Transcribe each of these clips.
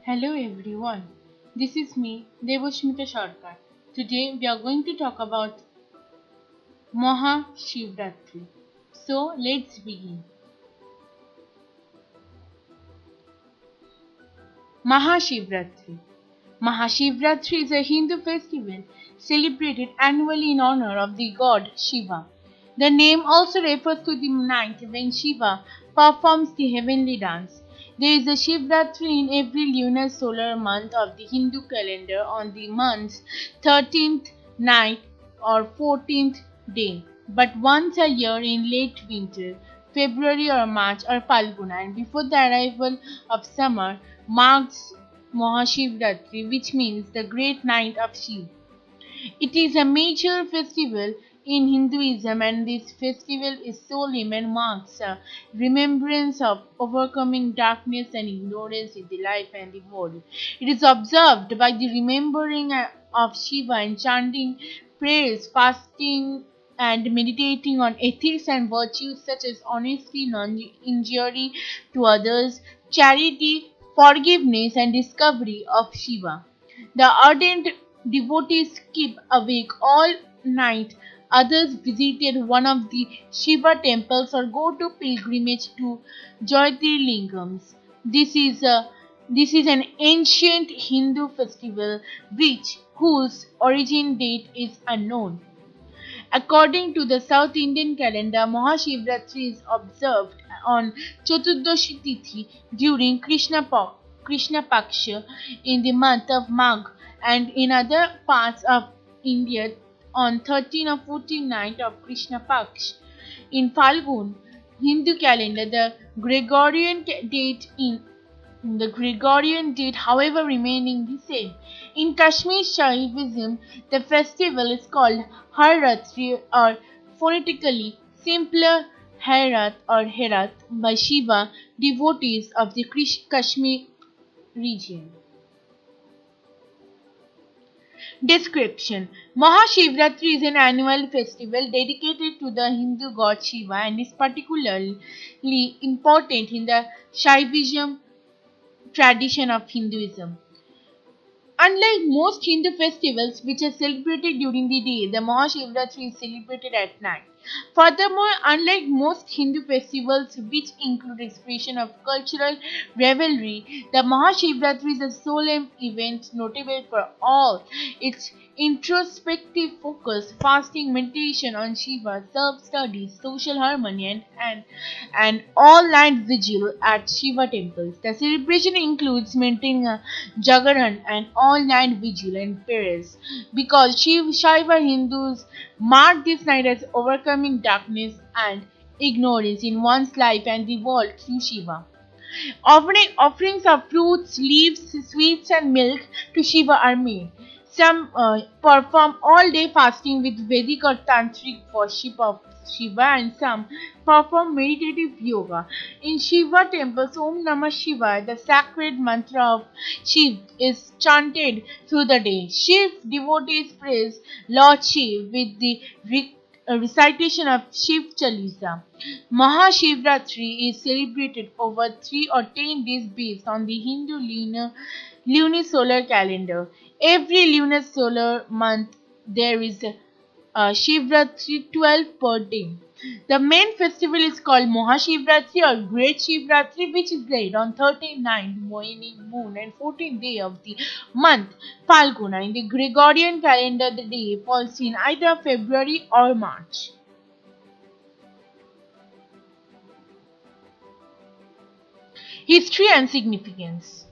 Hello everyone, this is me Devoshmita Sarkar. Today we are going to talk about Mahashivratri. So let's begin. Mahashivratri. Mahashivratri is a Hindu festival celebrated annually in honor of the god Shiva. The name also refers to the night when Shiva performs the heavenly dance. There is a Shivratri in every lunar solar month of the Hindu calendar on the month's 13th night or 14th day, but once a year in late winter, February or March or Falguna, and before the arrival of summer, marks Mahashivratri, which means the great night of Shiva. It is a major festival in Hinduism, and this festival is solemn and marks a remembrance of overcoming darkness and ignorance in the life and the world. It is observed by the remembering of Shiva and chanting prayers, fasting, and meditating on ethics and virtues such as honesty, non-injury to others, charity, forgiveness, and discovery of Shiva. The ardent devotees keep awake all night. Others visited one of the Shiva temples or go to pilgrimage to Jyotirlingams. This is an ancient Hindu festival whose origin date is unknown. According to the South Indian calendar, Mahashivratri is observed on Chaturdashi Tithi during Krishna Paksha in the month of Magh, and in other parts of India on 13 or 14 night of Krishna Paksh. In Falgun Hindu calendar, the Gregorian date, however, remaining the same. In Kashmir Shaivism, the festival is called Harratri or phonetically simpler Herat or Herat by Shiva devotees of the Kashmir region. Description: Mahashivratri is an annual festival dedicated to the Hindu god Shiva and is particularly important in the Shaivism tradition of Hinduism. Unlike most Hindu festivals which are celebrated during the day, the Mahashivratri is celebrated at night. Furthermore, unlike most Hindu festivals which include expression of cultural revelry, the Mahashivratri is a solemn event notable for all its introspective focus, fasting, meditation on Shiva, self-study, social harmony, and all-night vigil at Shiva temples. The celebration includes maintaining a Jagaran and all-night vigil and prayers because Shiva Hindus mark this night as overcoming darkness and ignorance in one's life and the world through Shiva. Offerings of fruits, leaves, sweets, and milk to Shiva are made. Some perform all day fasting with Vedic or Tantric worship of Shiva, and some perform meditative yoga. In Shiva temples, Om Namah Shivaya, the sacred mantra of Shiv, is chanted through the day. Shiv devotees praise Lord Shiv with the recitation of Shiv Chalisa. Mahashivratri is celebrated over 3 or 10 days based on the Hindu lunisolar calendar. Every lunar solar month there is a Shivratri 12 per day. The main festival is called Mahashivratri or Great Shivratri, which is laid on 39th waning moon and 14th day of the month Falguna. In the Gregorian calendar, the day falls in either February or March. History and significance.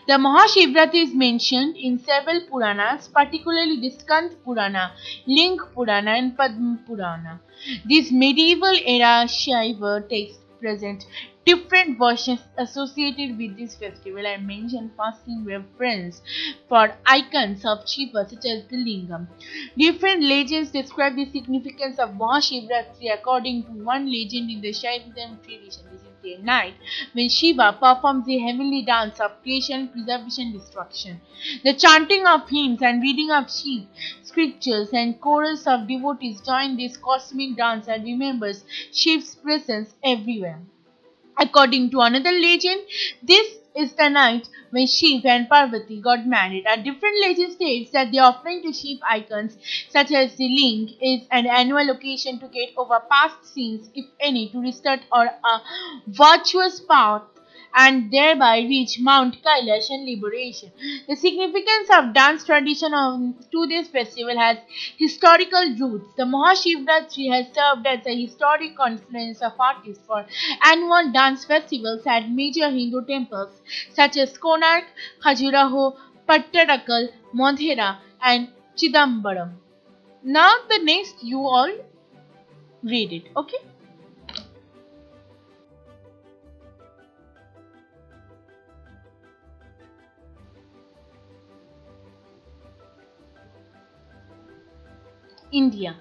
The Mahashivratri is mentioned in several Puranas, particularly the Skand Purana, Ling Purana, and Padma Purana. These medieval era Shaiva texts present different versions associated with this festival and mention fasting reference for icons of Shiva such as the Lingam. Different legends describe the significance of Mahashivratri. According to one legend in the Shaivism tradition, this is the night when Shiva performs the heavenly dance of creation, preservation, destruction. The chanting of hymns and reading of Shiv scriptures and chorus of devotees join this cosmic dance and remembers Shiv's presence everywhere. According to another legend, this is the night when Shiv and Parvati got married. A different legend states that the offering to Shiv icons, such as the ling, is an annual occasion to get over past sins, if any, to restart or a virtuous path and thereby reach Mount Kailash and liberation. The significance of dance tradition to this festival has historical roots. The Mahashivratri has served as a historic confluence of artists for annual dance festivals at major Hindu temples such as Konark, Khajuraho, Pattadakal, Modhera, and Chidambaram. Now the next you all read it, okay? India.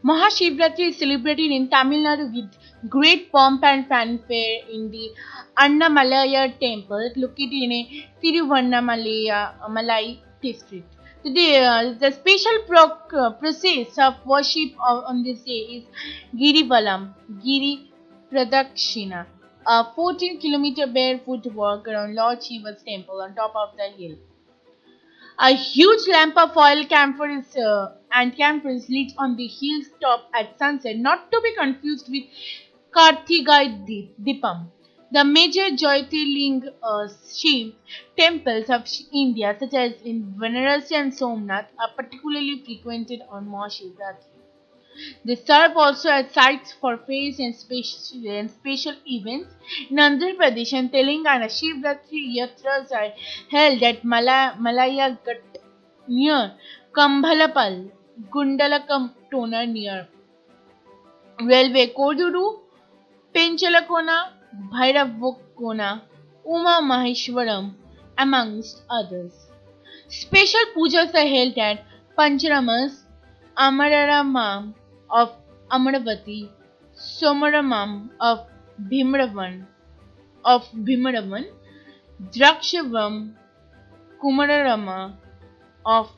Mahashivratri is celebrated in Tamil Nadu with great pomp and fanfare in the Annamalaya temple located in a Malai district. The special process of worship on this day is Girivalam, Giri Pradakshina, a 14-kilometer barefoot walk around Lord Shiva's temple on top of the hill. A huge lamp of oil camphor is lit on the hilltop at sunset, not to be confused with Kartigai Dipam. The major Jyotirling Shiv temples of India, such as in Varanasi and Somnath, are particularly frequented on Mahashivratri. They serve also as sites for fairs and special events. In Andhra Pradesh and Telangana, Shivratri yatras are held at Malaya Ghat near Kambhalapal, Gundalakam Tonar near Railway Koduru, Penchalakona, Bhairavokona, Uma Maheshwaram, amongst others. Special pujas are held at Pancharamas, Amararamam of Amaravati, Somaramam of Bhimaravan, Drakshavam, Kumararama of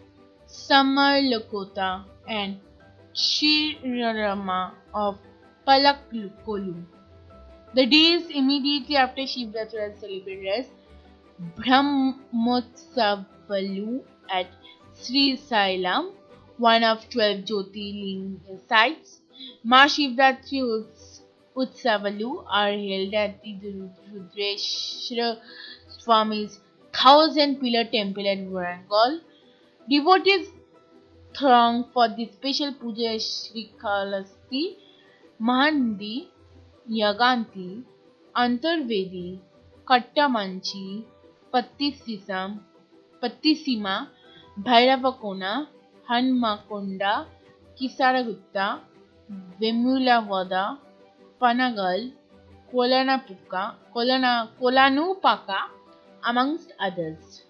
Samarlakota, and Shirarama of Palakolu. The days immediately after Shivratri are celebrated as Brahmotsavalu at Sri Sailam, one of 12 Jyotirling sites. Mahashivratri Utsavalu are held at the Rudreshwara Swami's thousand pillar temple at Warangal. Devotees throng for the special puja Srikalasti, Mahandi, Yaganti, Antarvedi, Kattamanchi, Pattisisam, Pattisima, Bhairavakona, Hanmakonda, Kisaragutta, Vemulavada, Panagal, Kolanupaka, amongst others.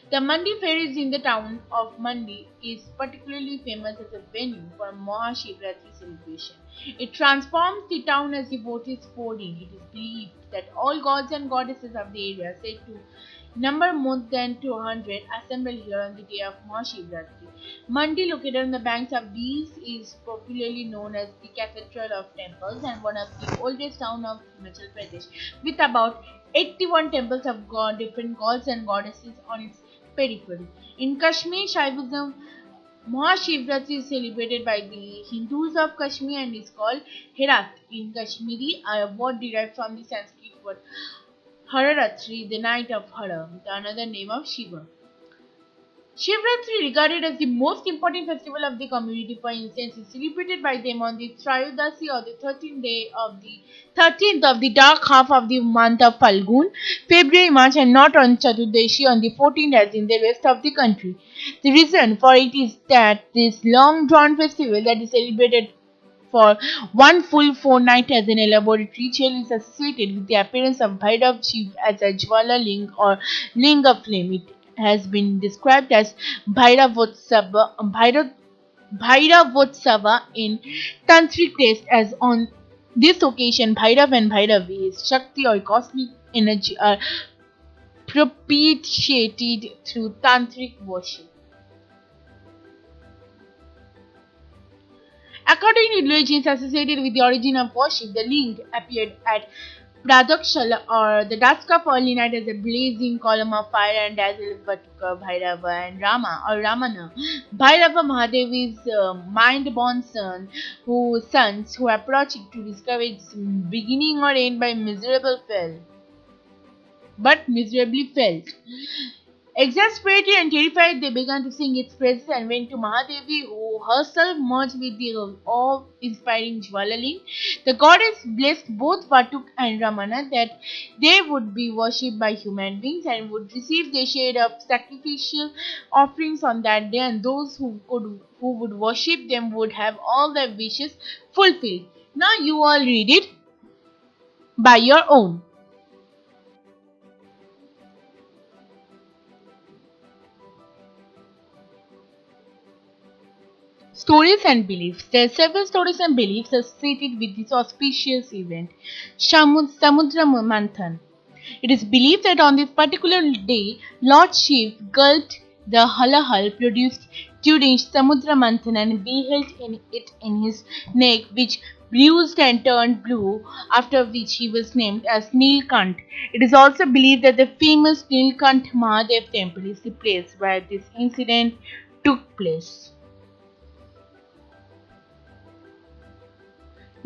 The Mandi fair is in the town of Mandi is particularly famous as a venue for Mahashivratri celebration. It transforms the town as devotees pour in. It is believed that all gods and goddesses of the area, said to number more than 200, assemble here on the day of Mahashivratri. Mandi, located on the banks of these, is popularly known as the Cathedral of Temples and one of the oldest towns of Himachal Pradesh, with about 81 temples of different gods and goddesses on its periphery. In Kashmir, Shaivism, Mahashivratri is celebrated by the Hindus of Kashmir and is called Herat in Kashmiri, a word derived from the Sanskrit word Hararatri, the night of Hara, another name of Shiva. Shivratri, regarded as the most important festival of the community, for instance, is celebrated by them on the Trayodasi or the 13th of the dark half of the month of Falgun, February, March, and not on Chaturdashi on the 14th as in the rest of the country. The reason for it is that this long drawn festival that is celebrated for one full fortnight as an elaborate ritual is associated with the appearance of Bhairav Shiv as a Jwala Ling or Ling of Flame. It has been described as Bhairavotsava in Tantric text as on this occasion Bhairav and Bhairavi, his Shakti or cosmic energy, are propitiated through Tantric worship. According to religions associated with the origin of worship, the link appeared at Pradakshal or the dusk of early night as a blazing column of fire and dazzled Vatuka, Bhairava and Rama or Ramana. Bhairava Mahadevi's mind-born sons who approach it to discover its beginning or end by miserably failed. Exasperated and terrified, they began to sing its praises and went to Mahadevi, who herself merged with the awe-inspiring Jwalaling. The goddess blessed both Vatuk and Ramana that they would be worshipped by human beings and would receive their share of sacrificial offerings on that day, and those who would worship them would have all their wishes fulfilled. Now you all read it by your own. Stories and beliefs. There are several stories and beliefs associated with this auspicious event, Samudra Manthan. It is believed that on this particular day, Lord Shiv gulped the halahal produced during Samudra Manthan and beheld it in his neck, which bruised and turned blue, after which he was named as Nilkant. It is also believed that the famous Nilkant Mahadev temple is the place where this incident took place.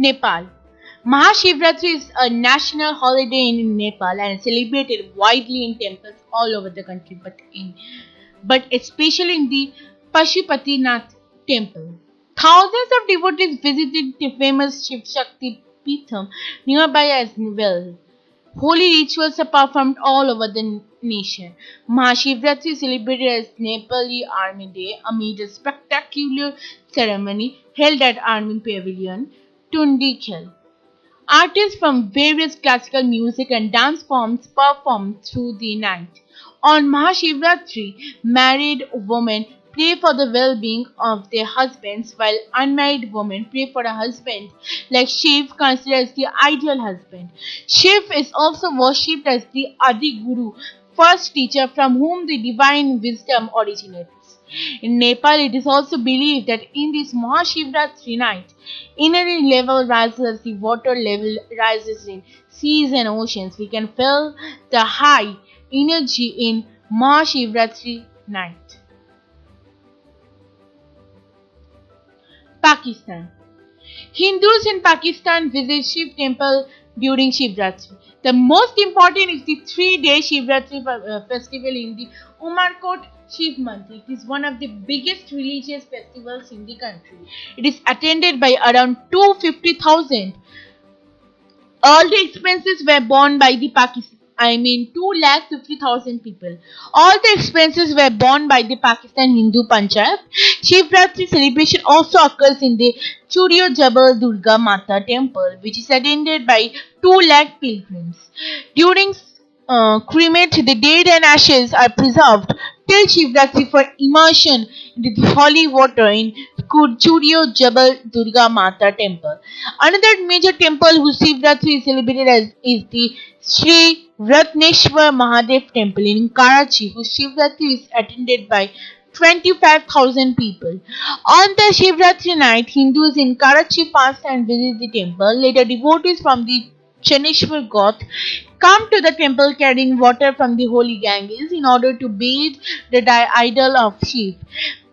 Nepal. Mahashivratri is a national holiday in Nepal and celebrated widely in temples all over the country, but especially in the Pashupatinath temple. Thousands of devotees visited the famous Shiv Shakti Peetham nearby as well. Holy rituals are performed all over the nation. Mahashivratri is celebrated as Nepali Army Day amid a spectacular ceremony held at Army Pavilion, Tundikhel. Artists from various classical music and dance forms perform through the night. On Mahashivratri, married women pray for the well-being of their husbands, while unmarried women pray for a husband like Shiv, considered as the ideal husband. Shiv is also worshipped as the Adi Guru, first teacher from whom the divine wisdom originates. In Nepal, it is also believed that in this Mahashivratri night, energy level rises as the water level rises in seas and oceans. We can feel the high energy in Mahashivratri night. Pakistan. Hindus in Pakistan visit Shiv temple during Shivratri. The most important is the 3-day Shivratri festival in the Umarkot Shiv Mandir. It is one of the biggest religious festivals in the country. It is attended by around 250,000. All the expenses were borne by the Pakistan. 2,50,000 people. All the expenses were borne by the Pakistan Hindu Panchayat. Shivratri celebration also occurs in the Churio Jabal Durga Mata temple, which is attended by 2 lakh pilgrims. During cremate, the dead and ashes are preserved till Shivratri for immersion into the holy water in Churio Jabal Durga Mata temple. Another major temple whose Shivratri is celebrated as is the Sri Ratneshwar Mahadev temple in Karachi, whose Shivratri is attended by 25,000 people. On the Shivratri night, Hindus in Karachi fast and visit the temple. Later, devotees from the Chaneshwar Goth come to the temple carrying water from the holy Ganges in order to bathe the idol of Shiv.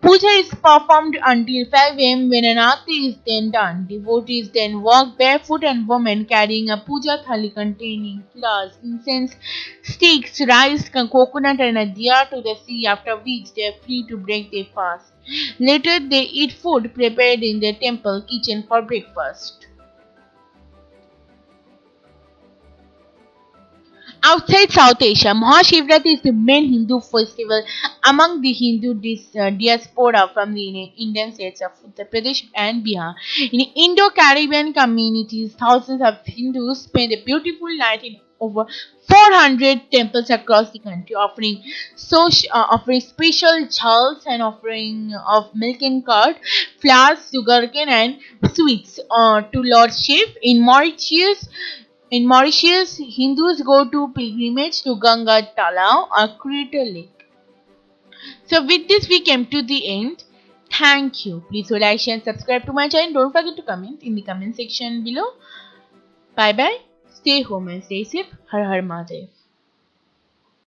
Puja is performed until 5 a.m. when an aarti is then done. Devotees then walk barefoot and women carrying a puja thali containing flowers, incense, sticks, rice, coconut and a diya to the sea, after which they are free to break their fast. Later they eat food prepared in the temple kitchen for breakfast. Outside South Asia, Mahashivratri is the main Hindu festival among the Hindu diaspora from the Indian states of Uttar Pradesh and Bihar. In Indo-Caribbean communities, thousands of Hindus spend a beautiful night in over 400 temples across the country, offering special jhals and offering of milk and curd, flowers, sugarcane, and sweets to Lord Shiv. In Mauritius, Hindus go to pilgrimage to Ganga Talav or Crater Lake. So with this we came to the end. Thank you. Please do like, share, and subscribe to my channel. Don't forget to comment in the comment section below. Bye bye. Stay home and stay safe. Har Har Mahadev.